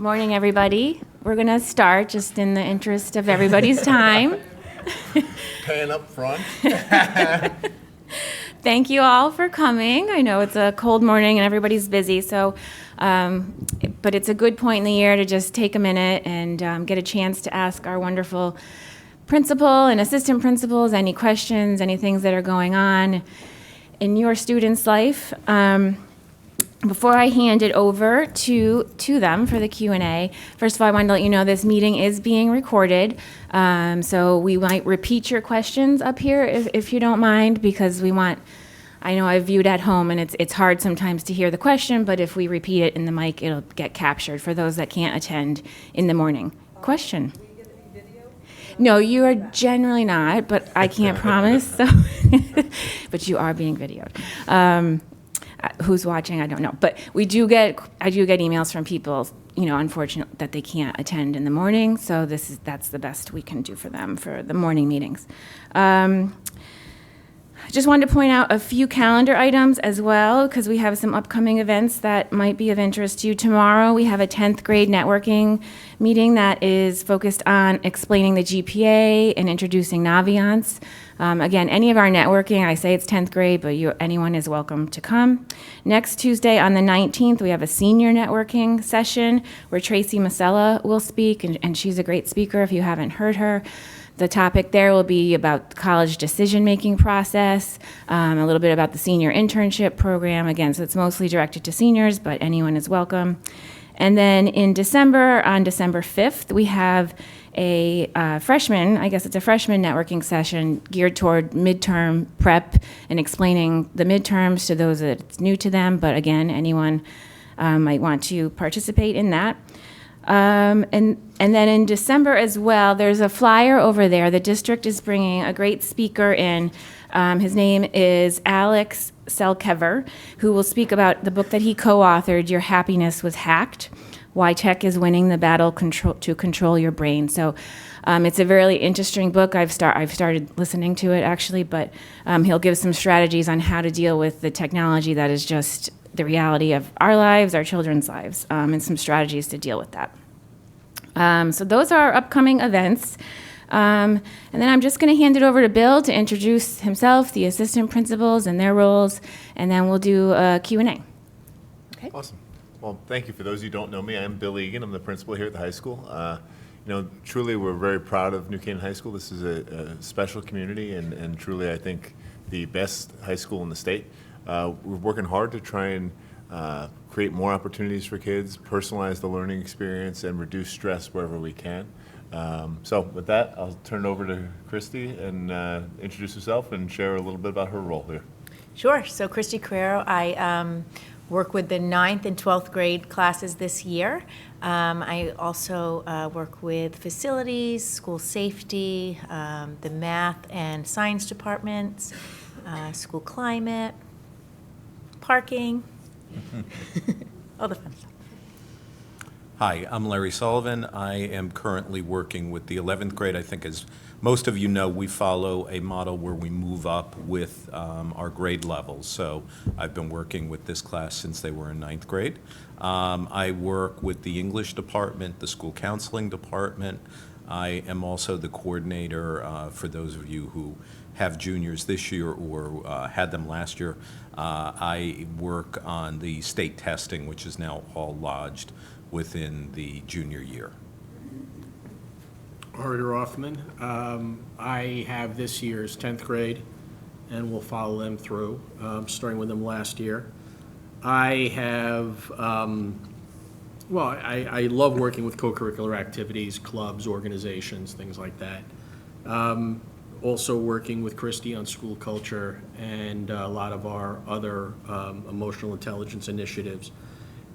Morning, everybody. We're going to start just in the interest of everybody's time. Paying up front. Thank you all for coming. I know it's a cold morning and everybody's busy, so but it's a good point in the year to just take a minute and get a chance to ask our wonderful principal and assistant principals any questions, any things that are going on in your student's life. Before I hand it over to them for the Q&A, first of all, I wanted to let you know this meeting is being recorded, so we might repeat your questions up here if you don't mind, because we want, I know I've viewed at home and it's hard sometimes to hear the question, but if we repeat it in the mic, it'll get captured for those that can't attend in the morning. Question? Do we get any video? No, you are generally not, but I can't promise, so but you are being videoed. Who's watching, I don't know. But I do get emails from people, unfortunate that they can't attend in the morning. So that's the best we can do for them for the morning meetings. I just wanted to point out a few calendar items as well, because we have some upcoming events that might be of interest to you. Tomorrow, we have a 10th grade networking meeting that is focused on explaining the GPA and introducing Naviance. Again, any of our networking, I say it's 10th grade, but anyone is welcome to come. Next Tuesday on the 19th, we have a senior networking session where Tracy Masella will speak, and she's a great speaker if you haven't heard her. The topic there will be about the college decision-making process, a little bit about the senior internship program. Again, so it's mostly directed to seniors, but anyone is welcome. And then in December, on December 5th, we have a freshman networking session geared toward midterm prep and explaining the midterms to those that it's new to them. But again, anyone might want to participate in that. And then in December as well, there's a flyer over there. The district is bringing a great speaker in. His name is Alex Selkever, who will speak about the book that he co-authored, Your Happiness Was Hacked: Why Tech is Winning the Battle to Control Your Brain. So it's a very interesting book. I've started listening to it, actually, but he'll give some strategies on how to deal with the technology that is just the reality of our lives, our children's lives, and some strategies to deal with that. So those are our upcoming events. And then I'm just going to hand it over to Bill to introduce himself, the assistant principals, and their roles, and then we'll do a Q&A. Okay. Awesome. Well, thank you. For those who don't know me, I'm Bill Egan. I'm the principal here at the high school. Truly, we're very proud of New Canaan High School. This is a special community, and truly, I think, the best high school in the state. We're working hard to try and create more opportunities for kids, personalize the learning experience, and reduce stress wherever we can. So with that, I'll turn it over to Christy and introduce herself and share a little bit about her role here. Sure. So Christy Carrero, I work with the 9th and 12th grade classes this year. I also work with facilities, school safety, the math and science departments, school climate, parking, all the fun stuff. Hi, I'm Larry Sullivan. I am currently working with the 11th grade. I think, as most of you know, we follow a model where we move up with our grade levels. So I've been working with this class since they were in 9th grade. I work with the English department, the school counseling department. I am also the coordinator for those of you who have juniors this year or had them last year. I work on the state testing, which is now all lodged within the junior year. Ari Rothman. I have this year's 10th grade, and we'll follow them through, starting with them last year. I have, I love working with co-curricular activities, clubs, organizations, things like that. Also working with Christy on school culture and a lot of our other emotional intelligence initiatives.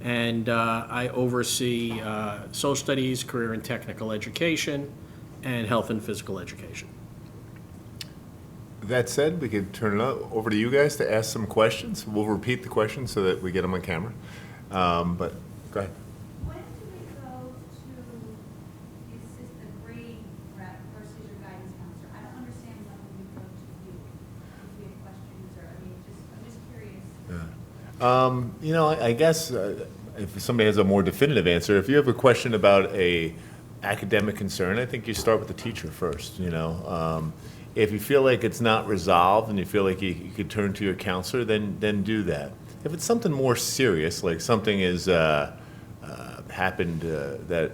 And I oversee social studies, career and technical education, and health and physical education. That said, we could turn it over to you guys to ask some questions. We'll repeat the questions so that we get them on camera. But go ahead. When do we go to the assistant grade rep versus your guidance counselor? I don't understand when we go to you if we have questions, or I'm just curious. I guess if somebody has a more definitive answer, if you have a question about a academic concern, I think you start with the teacher first, you know. If you feel like it's not resolved and you feel like you could turn to your counselor, then do that. If it's something more serious, like something is happened that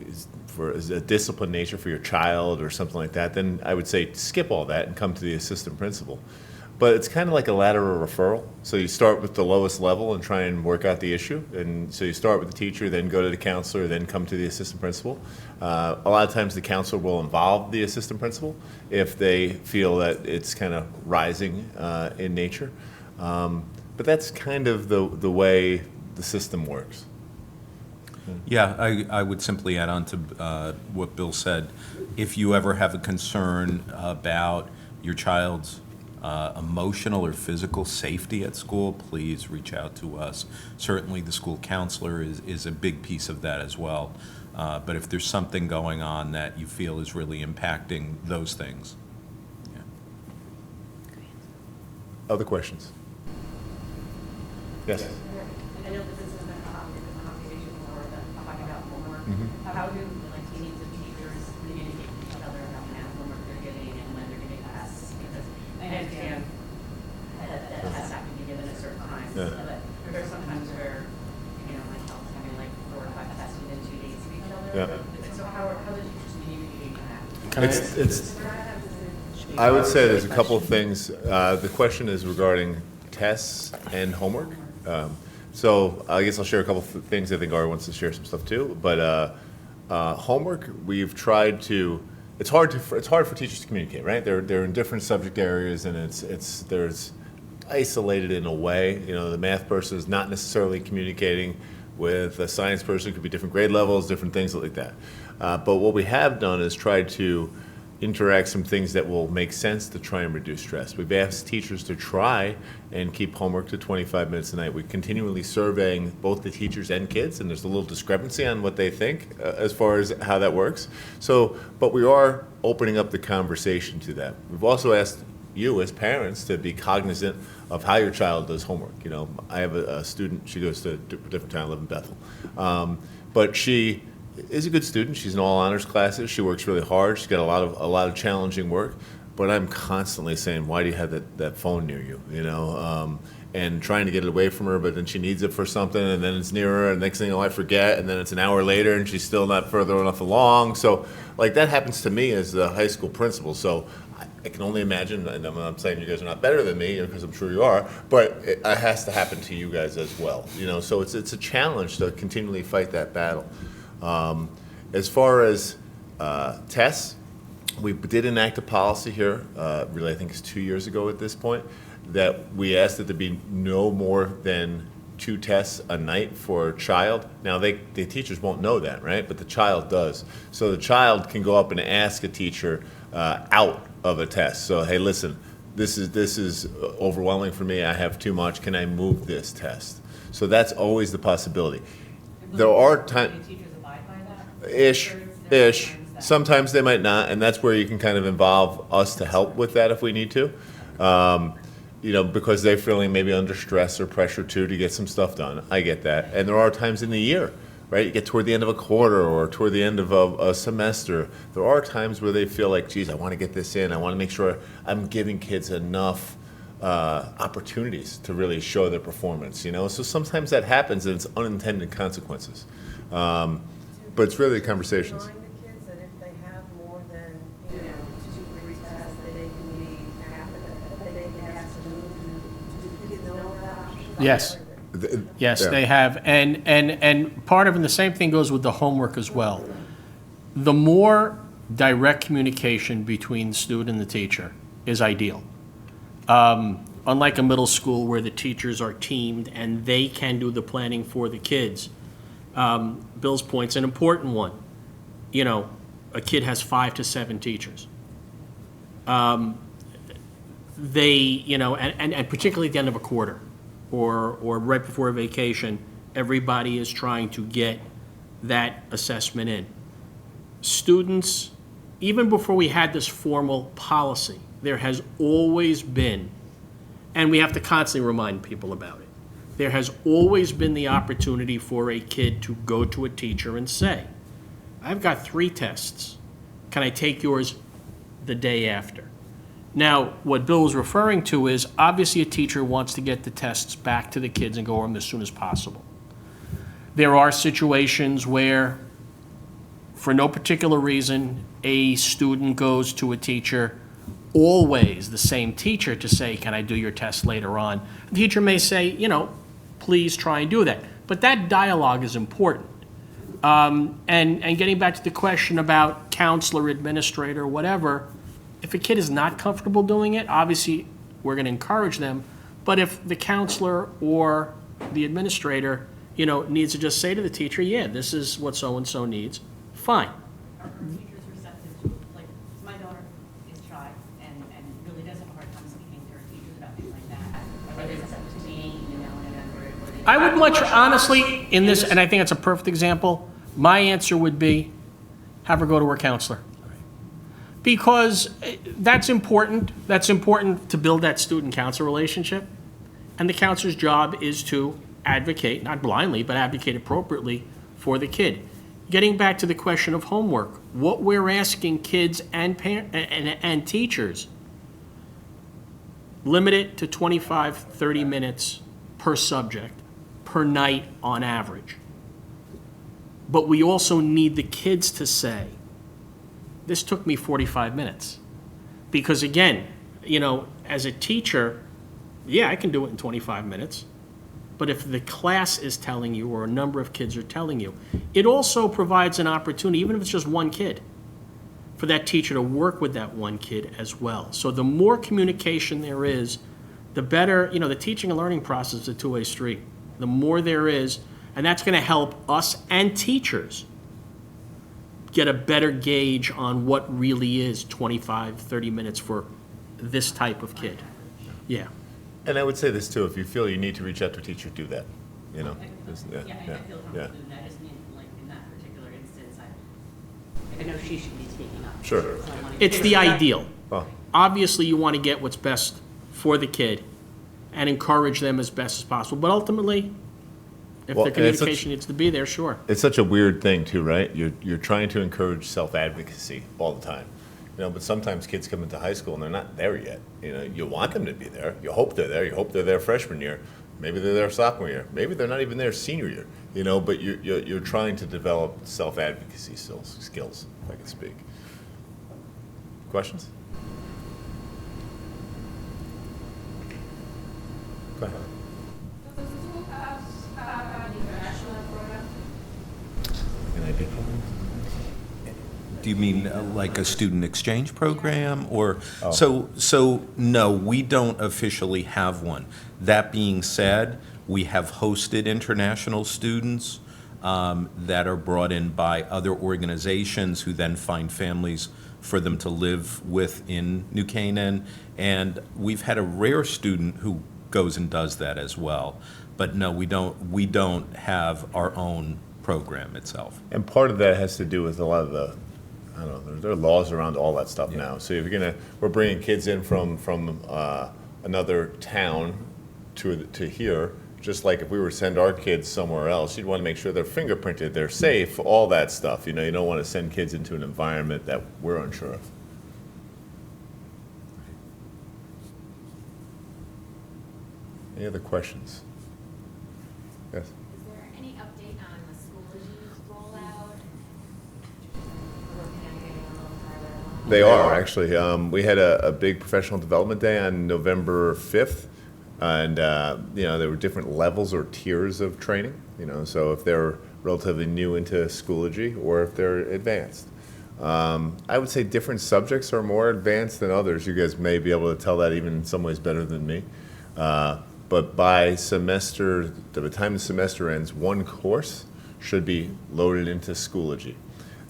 is a discipline nature for your child or something like that, then I would say skip all that and come to the assistant principal. But it's kind of like a lateral referral. So you start with the lowest level and try and work out the issue. And so you start with the teacher, then go to the counselor, then come to the assistant principal. A lot of times the counselor will involve the assistant principal if they feel that it's kind of rising in nature. But that's kind of the way the system works. Yeah, I would simply add on to what Bill said. If you ever have a concern about your child's emotional or physical safety at school, please reach out to us. Certainly the school counselor is a big piece of that as well. But if there's something going on that you feel is really impacting those things. Yeah. Other questions? Yes? I know this isn't a conversation or talking about homework. How do like teams and teachers communicate with each other about the homework they're getting and when they're getting tests? Because I understand that tests have to be given at certain times, but there's sometimes where my child's having like 4 or 5 tests within 2 days of each other. So how are the teachers communicating that? I would say there's a couple of things. The question is regarding tests and homework. So I guess I'll share a couple of things. I think Ari wants to share some stuff too. But homework, we've tried to. It's hard for teachers to communicate, right? They're in different subject areas, and there's isolated in a way. You know, the math person is not necessarily communicating with a science person. It could be different grade levels, different things like that. But what we have done is tried to interact some things that will make sense to try and reduce stress. We've asked teachers to try and keep homework to 25 minutes a night. We're continually surveying both the teachers and kids, and there's a little discrepancy on what they think as far as how that works. So, but we are opening up the conversation to that. We've also asked you as parents to be cognizant of how your child does homework. You know, I have a student, she goes to a different town, I live in Bethel. But she is a good student. She's in all honors classes. She works really hard. She's got a lot of challenging work. But I'm constantly saying, why do you have that phone near you? You know, and trying to get it away from her, but then she needs it for something, and then it's near her, and next thing you know, I forget, and then it's an hour later, and she's still not further enough along. So, like, that happens to me as the high school principal. So I can only imagine, and I'm not saying you guys are not better than me, because I'm sure you are, but it has to happen to you guys as well. You know, so it's a challenge to continually fight that battle. As far as tests, we did enact a policy here, really I think it's 2 years ago at this point, that we asked that there be no more than 2 tests a night for a child. Now, the teachers won't know that, right? But the child does. So the child can go up and ask a teacher out of a test. So, hey, listen, this is overwhelming for me. I have too much. Can I move this test? So that's always the possibility. There are times. Ish. Sometimes they might not, and that's where you can kind of involve us to help with that if we need to. You know, because they're feeling maybe under stress or pressure too to get some stuff done. I get that. And there are times in the year, right? You get toward the end of a quarter or toward the end of a semester. There are times where they feel like, geez, I want to get this in. I want to make sure I'm giving kids enough opportunities to really show their performance, you know? So sometimes that happens and it's unintended consequences. But it's really the conversations. Remind the kids that if they have more than, 2 or 3 tests, that they can be that they can ask to move. Do kids know that option? Yes. Yes, Yeah. they have. And part of it, the same thing goes with the homework as well. The more direct communication between the student and the teacher is ideal. Unlike a middle school where the teachers are teamed and they can do the planning for the kids, Bill's point's an important one. You know, a kid has 5 to 7 teachers. They, you know, and particularly at the end of a quarter or right before a vacation, everybody is trying to get that assessment in. Students, even before we had this formal policy, there has always been, and we have to constantly remind people about it, there has always been the opportunity for a kid to go to a teacher and say, I've got 3 tests. Can I take yours the day after? Now, what Bill was referring to is, obviously a teacher wants to get the tests back to the kids and go over them as soon as possible. There are situations where, for no particular reason, a student goes to a teacher, always the same teacher, to say, can I do your test later on? The teacher may say, please try and do that. But that dialogue is important. And getting back to the question about counselor, administrator, whatever, if a kid is not comfortable doing it, obviously, we're going to encourage them. But if the counselor or the administrator, needs to just say to the teacher, yeah, this is what so-and-so needs, fine. Are teachers receptive to, like, my daughter is shy and really does have a hard time speaking to her teachers about things like that. Are they receptive to me, and I would much, honestly, in this, and I think it's a perfect example, my answer would be, have her go to her counselor. Because that's important. That's important to build that student-counselor relationship. And the counselor's job is to advocate, not blindly, but advocate appropriately for the kid. Getting back to the question of homework, what we're asking kids and teachers, limit it to 25, 30 minutes per subject, per night on average. But we also need the kids to say, this took me 45 minutes. Because again, as a teacher, yeah, I can do it in 25 minutes. But if the class is telling you, or a number of kids are telling you, it also provides an opportunity, even if it's just one kid, for that teacher to work with that one kid as well. So the more communication there is, the better, the teaching and learning process is a two-way street. The more there is, and that's going to help us and teachers get a better gauge on what really is 25, 30 minutes for this type of kid. Yeah. And I would say this too, if you feel you need to reach out to a teacher, do that, I feel comfortable yeah. doing that. I just mean, like, in that particular instance, I know she should be speaking up. Sure. So I wanna It's get the her- ideal. Well, Obviously, you want to get what's best for the kid and encourage them as best as possible. But ultimately, if Well, the and it's communication needs to be there, sure. it's such a weird thing too, right? You're trying to encourage self-advocacy all the time. But sometimes kids come into high school and they're not there yet. You want them to be there. You hope they're there. You hope they're there freshman year. Maybe they're there sophomore year. Maybe they're not even there senior year. But you're trying to develop self-advocacy skills, if I can speak. Questions? Go ahead. Does the school have an international program? An idea? Do you mean like a student exchange program, or, Oh. so no, we don't officially have one. That being said, we have hosted international students that are brought in by other organizations who then find families for them to live with in New Canaan. And we've had a rare student who goes and does that as well. But no, we don't have our own program itself. And part of that has to do with a lot of the, I don't know, there are laws around all that stuff now. So if we're bringing kids in from another town to here, just like if we were to send our kids somewhere else, you'd want to make sure they're fingerprinted, they're safe, all that stuff. You don't want to send kids into an environment that we're unsure of. Any other questions? Yes? Is there any update on the Schoology rollout? They are, actually. We had a big professional development day on November 5th, and, there were different levels or tiers of training, so if they're relatively new into Schoology or if they're advanced. I would say different subjects are more advanced than others. You guys may be able to tell that even in some ways better than me. But by semester, by the time the semester ends, one course should be loaded into Schoology.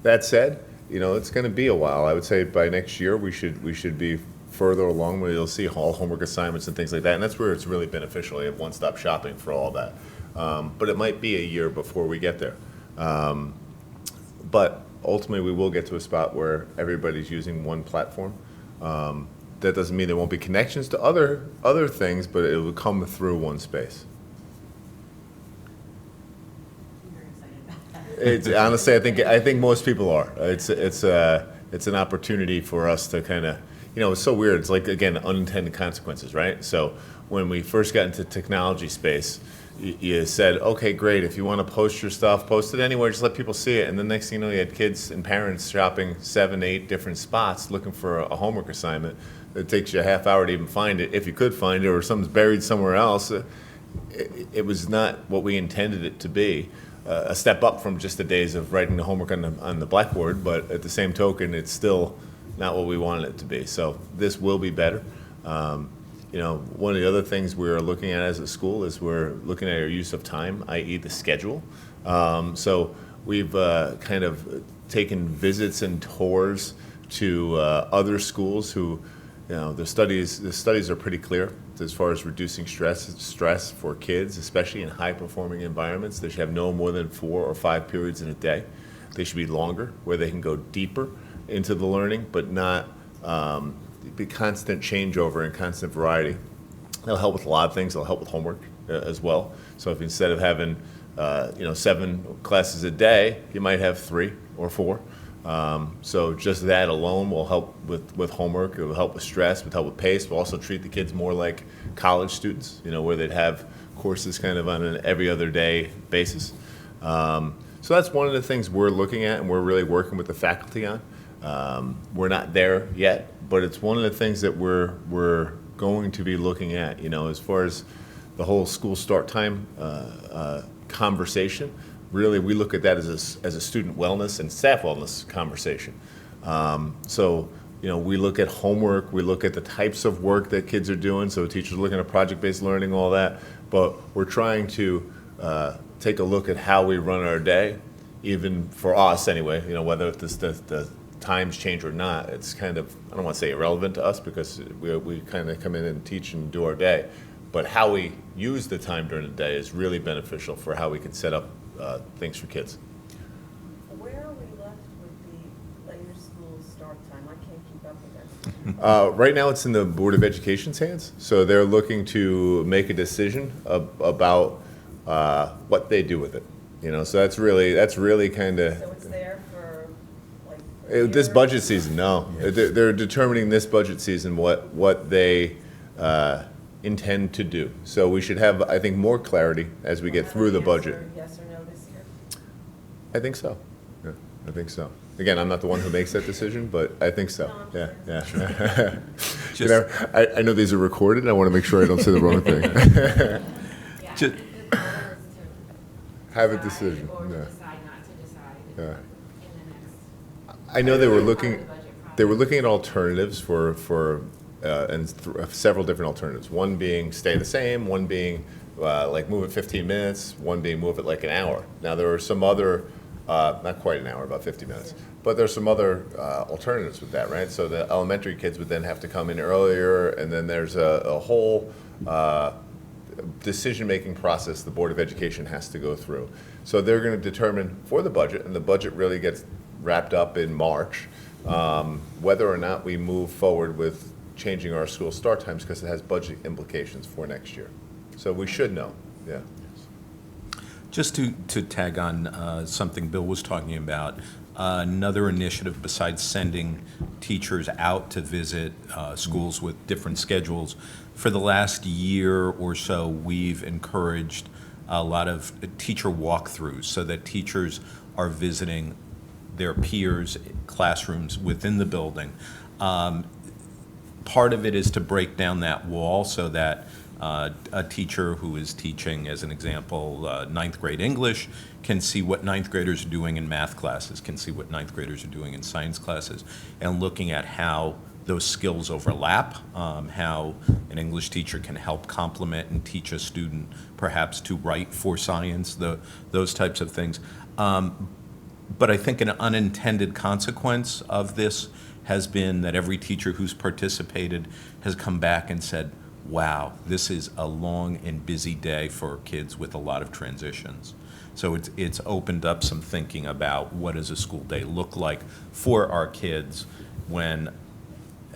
That said, it's going to be a while. I would say by next year we should be further along where you'll see all homework assignments and things like that. And that's where it's really beneficial. You have one-stop shopping for all that. But it might be a year before we get there. But ultimately, we will get to a spot where everybody's using one platform. That doesn't mean there won't be connections to other things, but it will come through one space. It's honestly, I think most people are. It's an opportunity for us to kind of, it's so weird. It's like, again, unintended consequences, right? So when we first got into technology space, you said, okay, great. If you want to post your stuff, post it anywhere. Just let people see it. And the next thing you know, you had kids and parents shopping 7, 8 different spots looking for a homework assignment. It takes you a half hour to even find it, if you could find it, or something's buried somewhere else. It was not what we intended it to be. A step up from just the days of writing the homework on the blackboard, but at the same token, it's still not what we wanted it to be. So this will be better. One of the other things we're looking at as a school is we're looking at our use of time, i.e. the schedule. So we've kind of taken visits and tours to other schools who, the studies are pretty clear as far as reducing stress for kids, especially in high-performing environments. They should have no more than 4 or 5 periods in a day. They should be longer, where they can go deeper into the learning, but not be constant changeover and constant variety. That'll help with a lot of things. It'll help with homework as well. So if instead of having 7 classes a day, you might have 3 or 4. So just that alone will help with homework. It will help with stress, it will help with pace. We'll also treat the kids more like college students, where they'd have courses kind of on an every other day basis. So that's one of the things we're looking at and we're really working with the faculty on. We're not there yet, but it's one of the things that we're going to be looking at, as far as the whole school start time conversation. Really, we look at that as a student wellness and staff wellness conversation. So, we look at homework, we look at the types of work that kids are doing, so teachers are looking at project-based learning, all that, but we're trying to take a look at how we run our day, even for us anyway, whether the times change or not, it's kind of, I don't want to say irrelevant to us because we kind of come in and teach and do our day, but how we use the time during the day is really beneficial for how we can set up things for kids. Where are we left with the later school start time? I can't keep up with that. Right now, it's in the Board of Education's hands, so they're looking to make a decision about what they do with it. So that's really kind of. So it's there for like. This budget season, no. They're determining this budget season what they intend to do. So we should have, I think, more clarity as we get through the budget. Yes or no this year? I think so. Yeah, I think so. Again, I'm not the one who makes that decision, but I think so. No, Yeah. I know these are recorded. And I want to make sure I don't say the wrong thing. Yeah, Ju- the goal is to Have a decide decision. Or to Yeah. decide not to decide Yeah. in the next. I know they were part of looking. the budget process. They were looking at alternatives several different alternatives. One being stay the same, one being like move it 15 minutes, one being move it like an hour. Now there are some other, not quite an hour, about 50 minutes, but there's some other alternatives with that, right? So the elementary kids would then have to come in earlier, and then there's a whole decision-making process the Board of Education has to go through. So they're going to determine for the budget, and the budget really gets wrapped up in March, whether or not we move forward with changing our school start times because it has budget implications for next year. So we should know, yeah. Just to tag on something Bill was talking about, another initiative besides sending teachers out to visit schools with different schedules, for the last year or so, we've encouraged a lot of teacher walkthroughs so that teachers are visiting their peers' classrooms within the building. Part of it is to break down that wall so that a teacher who is teaching, as an example, ninth grade English can see what ninth graders are doing in math classes, can see what ninth graders are doing in science classes, and looking at how those skills overlap, how an English teacher can help complement and teach a student perhaps to write for science, those types of things. But I think an unintended consequence of this has been that every teacher who's participated has come back and said, wow, this is a long and busy day for kids with a lot of transitions. So it's opened up some thinking about what does a school day look like for our kids when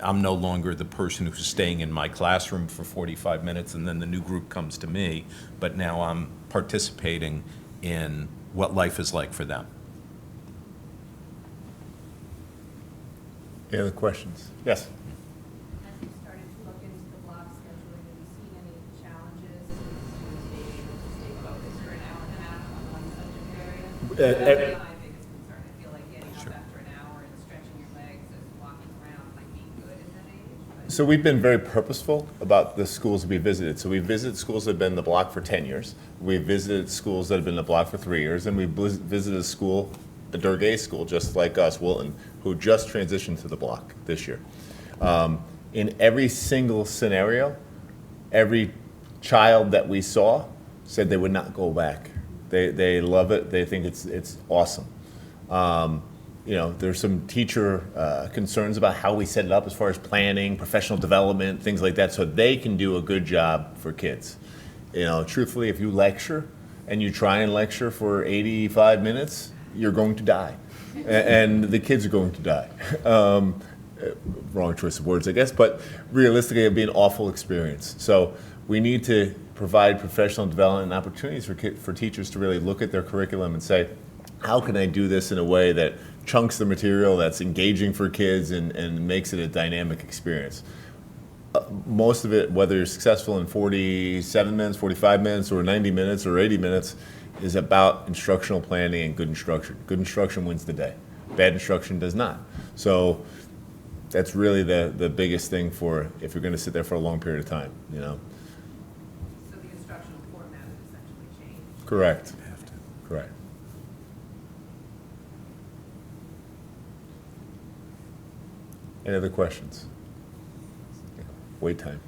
I'm no longer the person who's staying in my classroom for 45 minutes and then the new group comes to me, but now I'm participating in what life is like for them. Any other questions? Yes? As you started to look into the block scheduling, have you seen any challenges to being able to stay focused for an hour and a half on one subject area? That's my biggest concern. I feel like getting up after an hour and stretching your legs and walking around might be good at that age. But So we've been very purposeful about the schools we visited. So we visited schools that have been in the block for 10 years. We visited schools that have been in the block for 3 years. And we visited a school, a Durgay school, just like us, Wilton, who just transitioned to the block this year. In every single scenario, every child that we saw said they would not go back. They love it. They think it's awesome. You know, there's some teacher concerns about how we set it up as far as planning, professional development, things like that, so they can do a good job for kids. You know, truthfully, if you lecture and you try and lecture for 85 minutes, you're going to die. And the kids are going to die. Wrong choice of words, I guess, but realistically, it'd be an awful experience. So we need to provide professional development and opportunities for teachers to really look at their curriculum and say, how can I do this in a way that chunks the material, that's engaging for kids, and makes it a dynamic experience? Most of it, whether you're successful in 47 minutes, 45 minutes, or 90 minutes, or 80 minutes, is about instructional planning and good instruction. Good instruction wins the day. Bad instruction does not. So that's really the biggest thing for if you're going to sit there for a long period of time, you know. So the instructional format would essentially change. Correct. Correct. Any other questions? Wait time.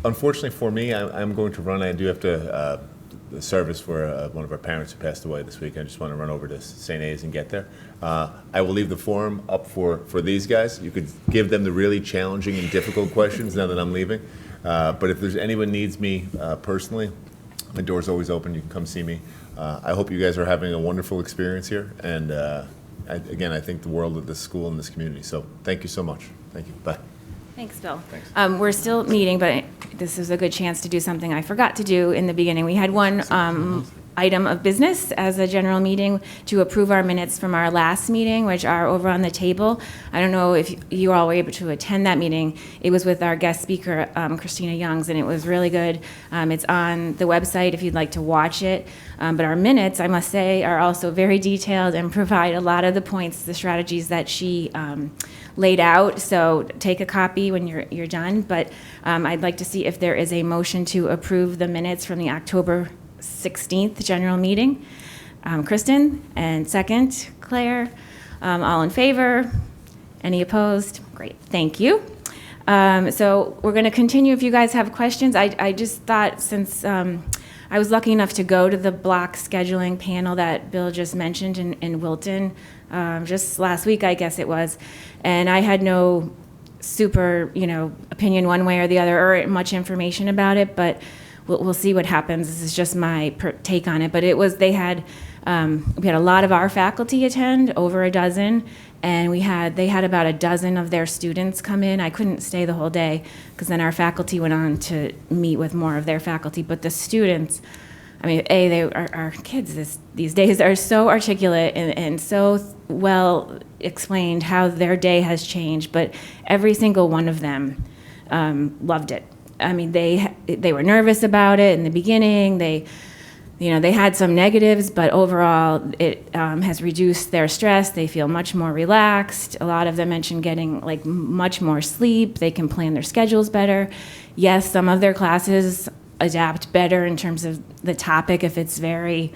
Unfortunately for me, I'm going to run. I do have to the service for one of our parents who passed away this week. I just want to run over to St. A's and get there. I will leave the forum up for these guys. You could give them the really challenging and difficult questions now that I'm leaving. But if there's anyone needs me personally, my door's always open. You can come see me. I hope you guys are having a wonderful experience here. And again, I think the world of this school and this community. So thank you so much. Thank you. Bye. Thanks, Bill. Thanks. We're still meeting, but this is a good chance to do something I forgot to do in the beginning. We had one item of business as a general meeting to approve our minutes from our last meeting, which are over on the table. I don't know if you all were able to attend that meeting. It was with our guest speaker, Christina Youngs, and it was really good. It's on the website if you'd like to watch it. But our minutes, I must say, are also very detailed and provide a lot of the points, the strategies that she laid out. So take a copy when you're done. But I'd like to see if there is a motion to approve the minutes from the October 16th general meeting. Kristen, and second, Claire. All in favor? Any opposed? Great, thank you. So we're going to continue if you guys have questions. I just thought since I was lucky enough to go to the block scheduling panel that Bill just mentioned in Wilton just last week, I guess it was, and I had no super, opinion one way or the other or much information about it, but we'll see what happens. This is just my take on it. But we had a lot of our faculty attend, over a dozen, and they had about a dozen of their students come in. I couldn't stay the whole day because then our faculty went on to meet with more of their faculty. But the students, our kids these days are so articulate and so well explained how their day has changed. But every single one of them loved it. They were nervous about it in the beginning. They had some negatives, but overall, it has reduced their stress. They feel much more relaxed. A lot of them mentioned getting much more sleep. They can plan their schedules better. Yes, some of their classes adapt better in terms of the topic if it's very,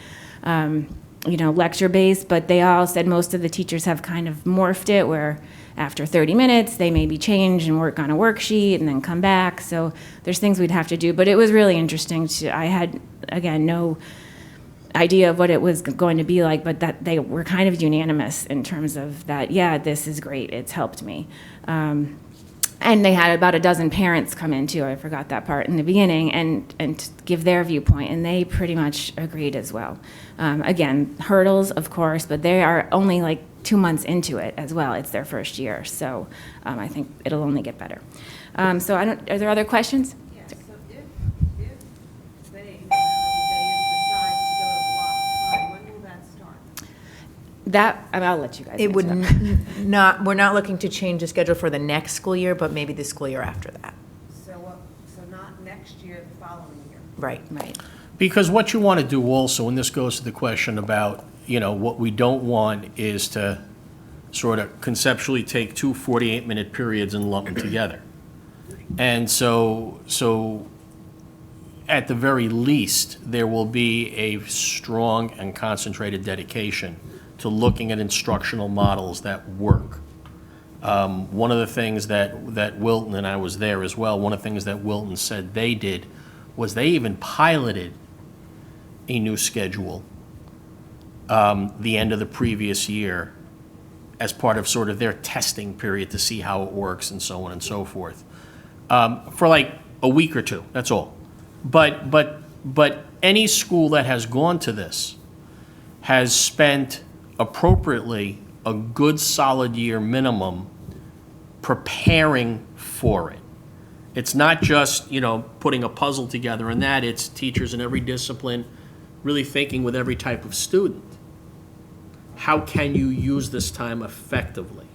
lecture-based, but they all said most of the teachers have kind of morphed it where after 30 minutes, they maybe change and work on a worksheet and then come back. So there's things we'd have to do, but it was really interesting. I had, again, no idea of what it was going to be like, but that they were kind of unanimous in terms of that, yeah, this is great, it's helped me. And they had about a dozen parents come in too, I forgot that part in the beginning, and give their viewpoint, and they pretty much agreed as well. Again, hurdles, of course, but they are only 2 months into it as well. It's their first year, so I think it'll only get better. Are there other questions? Yes, so if they decides to go to block time, when will that start? I'll let you guys It would answer that. not, we're not looking to change the schedule for the next school year, but maybe the school year after that. So not next year, the following year. Right. Right. Because what you want to do also, and this goes to the question about, what we don't want is to sort of conceptually take two 48-minute periods and lump them together. And so at the very least, there will be a strong and concentrated dedication to looking at instructional models that work. One of the things that Wilton, and I was there as well, one of the things that Wilton said they did was they even piloted a new schedule the end of the previous year as part of sort of their testing period to see how it works and so on and so forth, for like a week or two, that's all. But any school that has gone to this has spent appropriately a good solid year minimum preparing for it. It's not just, putting a puzzle together and that, it's teachers in every discipline really thinking with every type of student. How can you use this time effectively?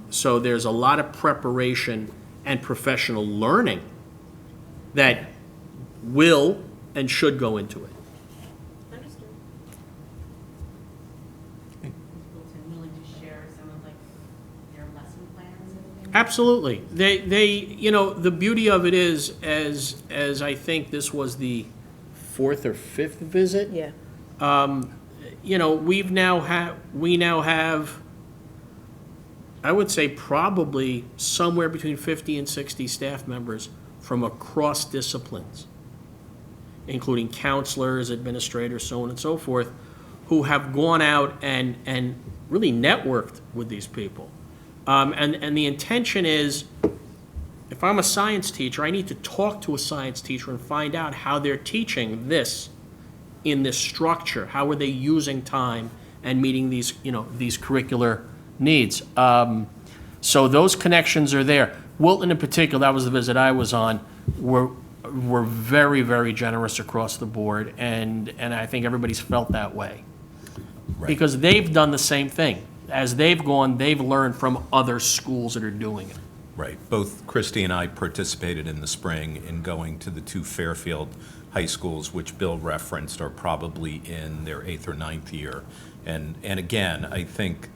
So there's a lot of preparation and professional learning that will and should go into it. Understood. Schools are willing to share some of their lesson plans and things? Absolutely. The beauty of it is, as I think this was the fourth or fifth visit. Yeah. We now have, I would say probably somewhere between 50 and 60 staff members from across disciplines, including counselors, administrators, so on and so forth, who have gone out and really networked with these people. And the intention is, if I'm a science teacher, I need to talk to a science teacher and find out how they're teaching this in this structure. How are they using time and meeting these curricular needs? So those connections are there. Wilton in particular, that was the visit I was on, were very, very generous across the board, and I think everybody's felt that way. Right. Because they've done the same thing. As they've gone, they've learned from other schools that are doing it. Right. Both Christy and I participated in the spring in going to the two Fairfield high schools, which Bill referenced, are probably in their 8th or 9th year. And again, I think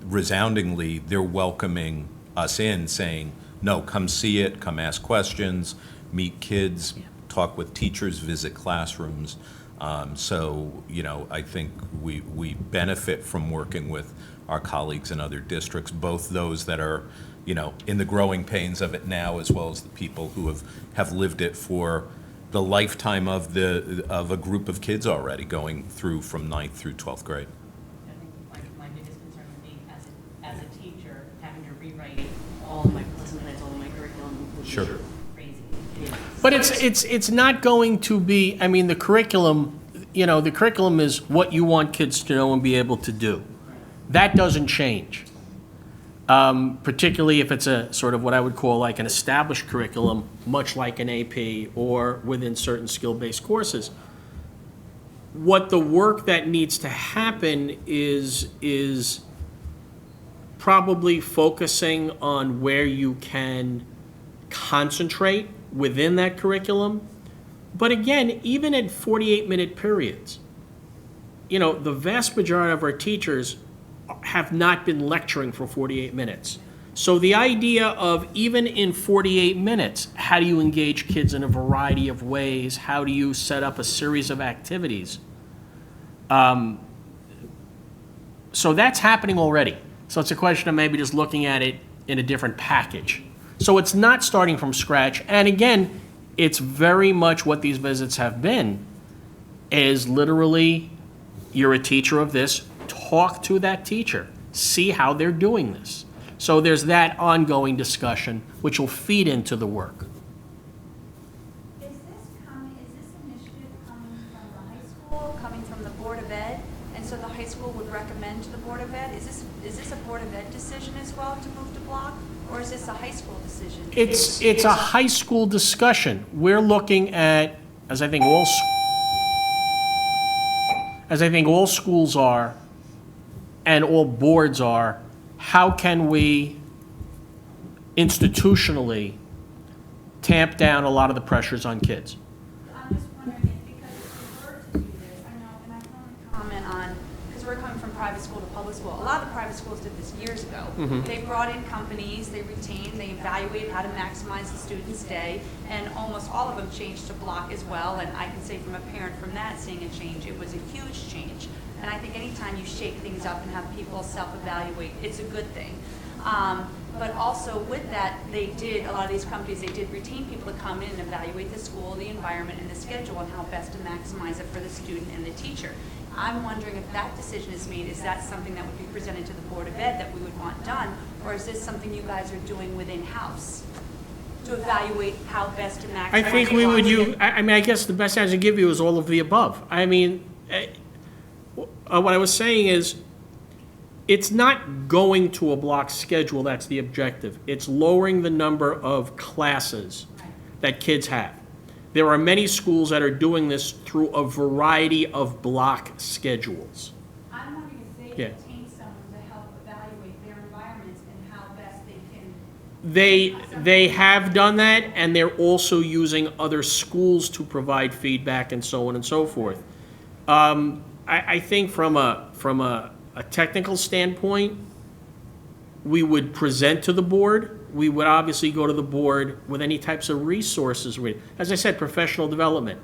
resoundingly, they're welcoming us in, saying, no, come see it, come ask questions, meet kids, talk with teachers, visit classrooms. I think we benefit from working with our colleagues in other districts, both those that are, in the growing pains of it now, as well as the people who have lived it for the lifetime of a group of kids already, going through from 9th through 12th grade. I think my biggest concern would be, as a teacher, having to rewrite all of my lesson plans, all of my curriculum would be Sure. crazy. But it's not going to be, the curriculum, the curriculum is what you want kids to know and be able to do. That doesn't change. Particularly if it's a sort of what I would call like an established curriculum, much like an AP or within certain skill-based courses. What the work that needs to happen is probably focusing on where you can concentrate within that curriculum. But again, even at 48-minute periods, the vast majority of our teachers have not been lecturing for 48 minutes. So the idea of, even in 48 minutes, how do you engage kids in a variety of ways? How do you set up a series of activities? So that's happening already. So it's a question of maybe just looking at it in a different package. So it's not starting from scratch. And again, it's very much what these visits have been, is literally, you're a teacher of this, talk to that teacher, see how they're doing this. So there's that ongoing discussion, which will feed into the work. Is this initiative coming from the high school, coming from the Board of Ed? And so the high school would recommend to the Board of Ed? Is this a Board of Ed decision as well to move to block? Or is this a high school decision? It's a high school discussion. We're looking at, as I think all schools are, and all boards are, how can we institutionally tamp down a lot of the pressures on kids? I'm just wondering if, because if we were to do this, I know, and I can only comment on, because we're coming from private school to public school. A lot of the private schools did this years ago. They brought in companies, they retained, they evaluated how to maximize the student's day, and almost all of them changed to block as well. And I can say from a parent from that, seeing a change, it was a huge change. And I think anytime you shake things up and have people self-evaluate, it's a good thing. But also with that, a lot of these companies, they did retain people to come in and evaluate the school, the environment, and the schedule, and how best to maximize it for the student and the teacher. I'm wondering if that decision is made, is that something that would be presented to the Board of Ed that we would want done? Or is this something you guys are doing within-house to evaluate how best to maximize? I think we would I mean, I guess the best answer to give you is all of the above. I mean, what I was saying is, it's not going to a block schedule that's the objective. It's lowering the number of classes that kids have. There are many schools that are doing this through a variety of block schedules. I'm wondering if they Yeah. retain someone to help evaluate their environments and how best they can. They have done that, and they're also using other schools to provide feedback and so on and so forth. I think from a technical standpoint, we would present to the board. We would obviously go to the board with any types of resources. As I said, professional development.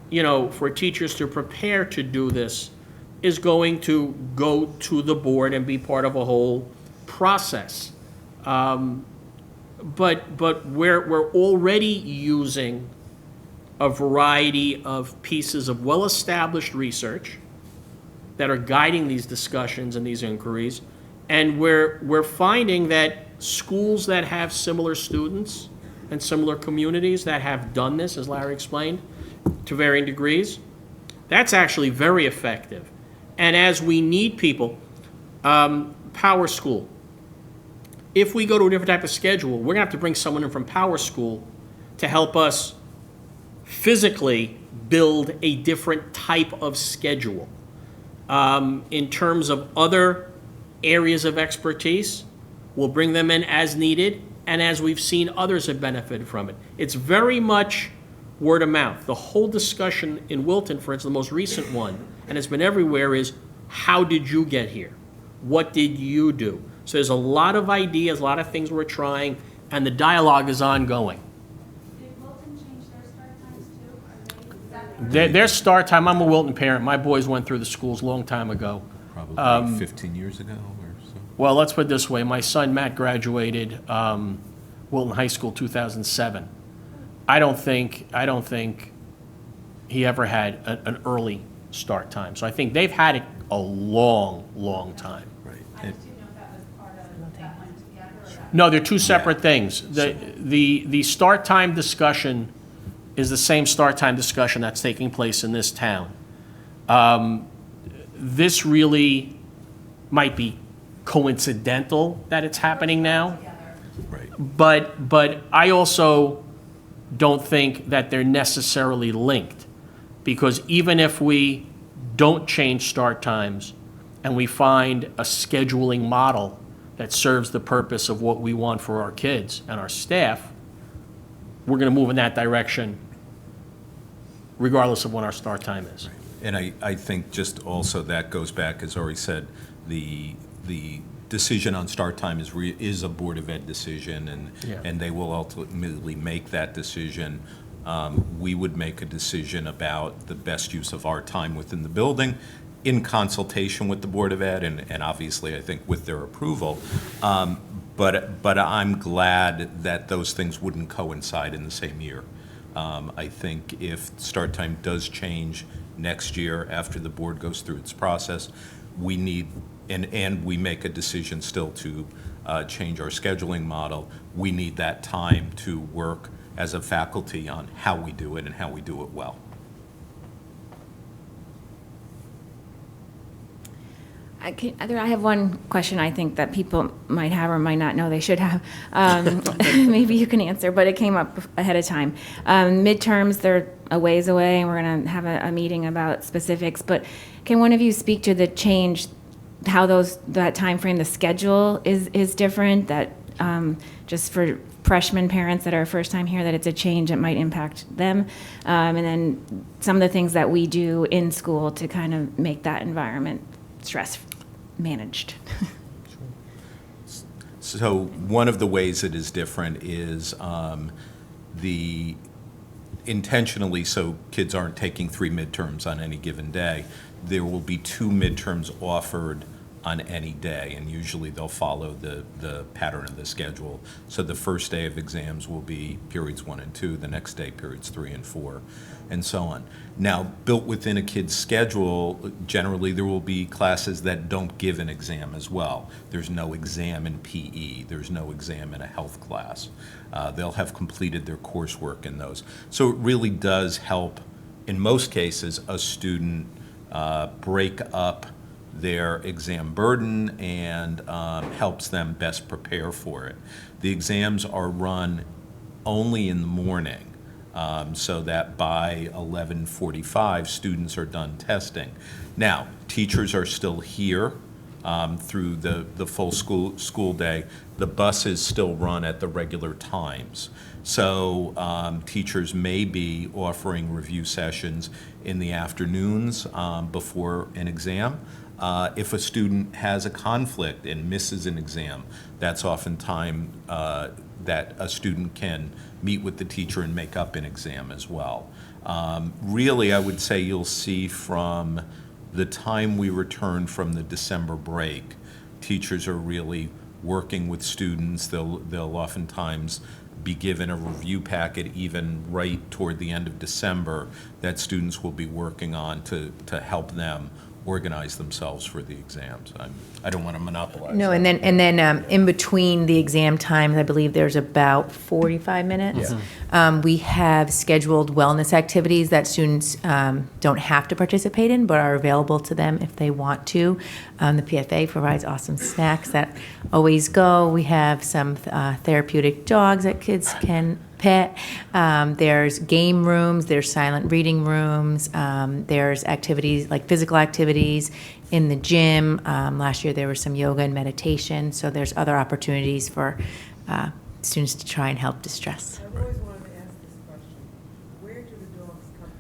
You know, for teachers to prepare to do this is going to go to the board and be part of a whole process. But we're already using a variety of pieces of well-established research that are guiding these discussions and these inquiries, and we're finding that schools that have similar students and similar communities that have done this, as Larry explained, to varying degrees, that's actually very effective. And as we need people, Power School, if we go to a different type of schedule, we're gonna have to bring someone in from Power School to help us physically build a different type of schedule. In terms of other areas of expertise, we'll bring them in as needed, and as we've seen, others have benefited from it. It's very much word of mouth. The whole discussion in Wilton, for instance, the most recent one, and it's been everywhere, is how did you get here? What did you do? So there's a lot of ideas, a lot of things we're trying, and the dialogue is ongoing. Did Wilton change their start times too? Are they, Their start time, I'm a Wilton parent, my boys went through the schools a long time ago. Probably 15 years ago or so. Well, let's put it this way, my son Matt graduated Wilton High School 2007. I don't think he ever had an early start time. So I think they've had it a long, long time. Right. I just didn't know if that was part of that went together or that. No, they're two separate things. The start time discussion is the same start time discussion that's taking place in this town. This really might be coincidental that it's happening now, Right. but I also don't think that they're necessarily linked, because even if we don't change start times and we find a scheduling model that serves the purpose of what we want for our kids and our staff, we're going to move in that direction regardless of when our start time is. And I think just also that goes back, as Ori said, the decision on start time is a Board of Ed decision, Yeah. and they will ultimately make that decision. We would make a decision about the best use of our time within the building in consultation with the Board of Ed, and obviously, I think, with their approval. But I'm glad that those things wouldn't coincide in the same year. I think if start time does change next year after the board goes through its process, we need, and we make a decision still to change our scheduling model, we need that time to work as a faculty on how we do it and how we do it well. I have one question I think that people might have or might not know they should have. Maybe you can answer, but it came up ahead of time. Midterms, they're a ways away, and we're going to have a meeting about specifics, but can one of you speak to the change how that timeframe, the schedule is different, that just for freshman parents that are first time here, that it's a change that might impact them. And then some of the things that we do in school to kind of make that environment stress managed. So one of the ways it is different is the intentionally, so kids aren't taking 3 midterms on any given day, there will be 2 midterms offered on any day, and usually they'll follow the pattern of the schedule. So the first day of exams will be periods 1 and 2, the next day periods 3 and 4, and so on. Now, built within a kid's schedule, generally there will be classes that don't give an exam as well. There's no exam in PE, there's no exam in a health class. They'll have completed their coursework in those. So it really does help, in most cases, a student break up their exam burden and helps them best prepare for it. The exams are run only in the morning, so that by 11:45 students are done testing. Now, teachers are still here through the full school day. The buses still run at the regular times. So teachers may be offering review sessions in the afternoons before an exam. If a student has a conflict and misses an exam, that's often time that a student can meet with the teacher and make up an exam as well. Really, I would say you'll see from the time we return from the December break, teachers are really working with students. They'll oftentimes be given a review packet even right toward the end of December that students will be working on to help them organize themselves for the exams. I don't want to monopolize. No, and then in between the exam times, I believe there's about 45 minutes. We have scheduled wellness activities that students don't have to participate in, but are available to them if they want to. The PFA provides awesome snacks that always go. We have some therapeutic dogs that kids can pet. There's game rooms, there's silent reading rooms, there's activities like physical activities in the gym. Last year there was some yoga and meditation, so there's other opportunities for students to try and help distress. I've always wanted to ask this question. Where do the dogs come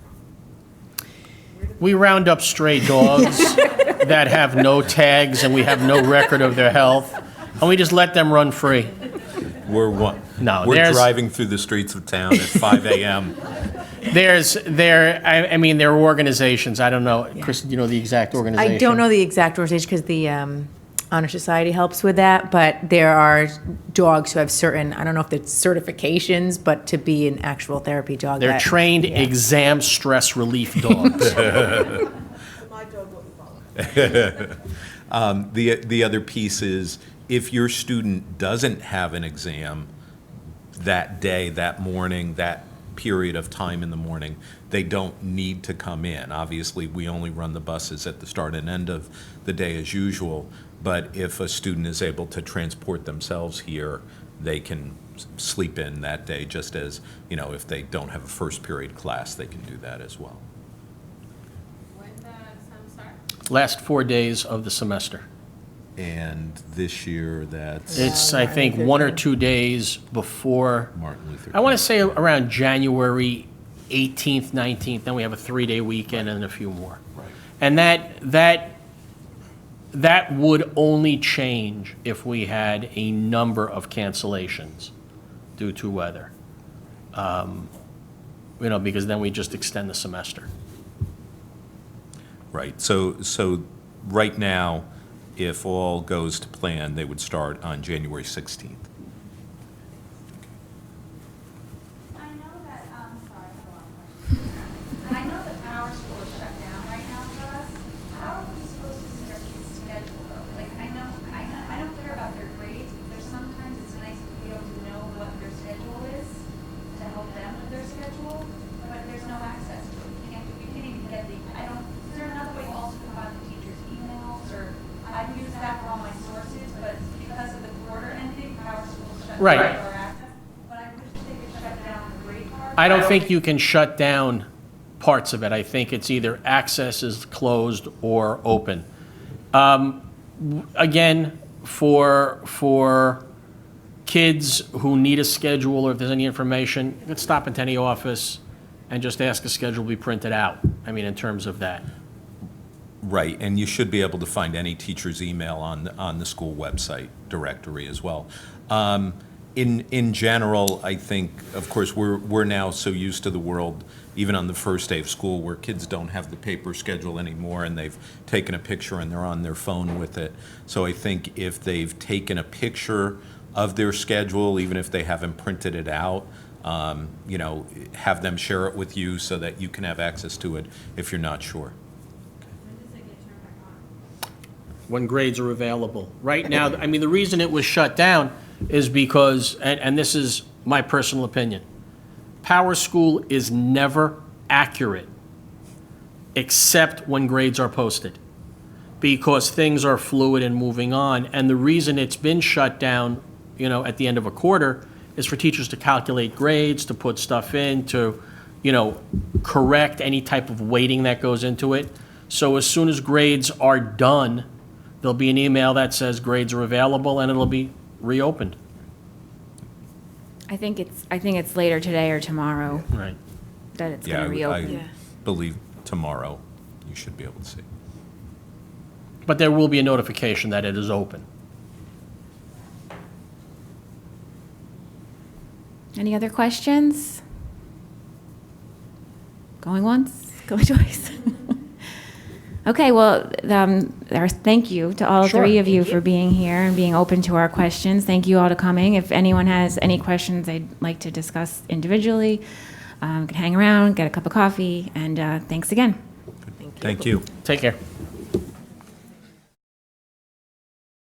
from? We round up stray dogs that have no tags and we have no record of their health, and we just let them run free. We're driving through the streets of town at 5 a.m. I mean, there are organizations. I don't know, Chris, do you know the exact organization? I don't know the exact organization because the Honor Society helps with that, but there are dogs who have certain, I don't know if it's certifications, but to be an actual therapy dog. They're trained exam stress relief dogs. My dog wouldn't follow. The other piece is, if your student doesn't have an exam that day, that morning, that period of time in the morning, they don't need to come in. Obviously, we only run the buses at the start and end of the day as usual, but if a student is able to transport themselves here, they can sleep in that day, just as, if they don't have a first period class, they can do that as well. When does some start? Last 4 days of the semester. And this year, that's It's, I think, 1 or 2 days before, Martin Luther King. I want to say around January 18th, 19th, then we have a 3-day weekend and a few more. Right. And that would only change if we had a number of cancellations due to weather. Because then we just extend the semester. Right, so right now, if all goes to plan, they would start on January 16th. I know that, sorry, I have a lot of questions. I know that our school is shut down right now for us. How are we supposed to see our kids' schedule though? Like, I don't care about their grades, but there's sometimes it's nice to be able to know what their schedule is to help them with their schedule, but there's no access to it. You can't even get is there another way also to find the teachers' emails, or I use that for all my sources, but because of the quarter ending, our school shut down Right. for access. But I wish they could shut down the grade part. I don't think you can shut down parts of it. I think it's either access is closed or open. Again, for kids who need a schedule, or if there's any information, you can stop into any office and just ask a schedule to be printed out. I mean, in terms of that. Right, and you should be able to find any teacher's email on the school website directory as well. In general, I think, of course, we're now so used to the world, even on the first day of school, where kids don't have the paper schedule anymore, and they've taken a picture and they're on their phone with it. So I think if they've taken a picture of their schedule, even if they haven't printed it out, you know, have them share it with you so that you can have access to it if you're not sure. When grades are available. Right now, I mean, the reason it was shut down is because, and this is my personal opinion, Power School is never accurate except when grades are posted, because things are fluid and moving on. And the reason it's been shut down, you know, at the end of a quarter is for teachers to calculate grades, to put stuff in, to, you know, correct any type of weighting that goes into it. So as soon as grades are done, there'll be an email that says grades are available, and it'll be reopened. I think it's later today or tomorrow Right. that it's Yeah, going to I reopen. believe tomorrow you should be able to see. But there will be a notification that it is open. Any other questions? Going once, going twice. Okay, well, thank you to all Sure. three of you for being here and being open to our questions. Thank you all to coming. If anyone has any questions they'd like to discuss individually, can hang around, get a cup of coffee, and thanks again. Thank you. Take care.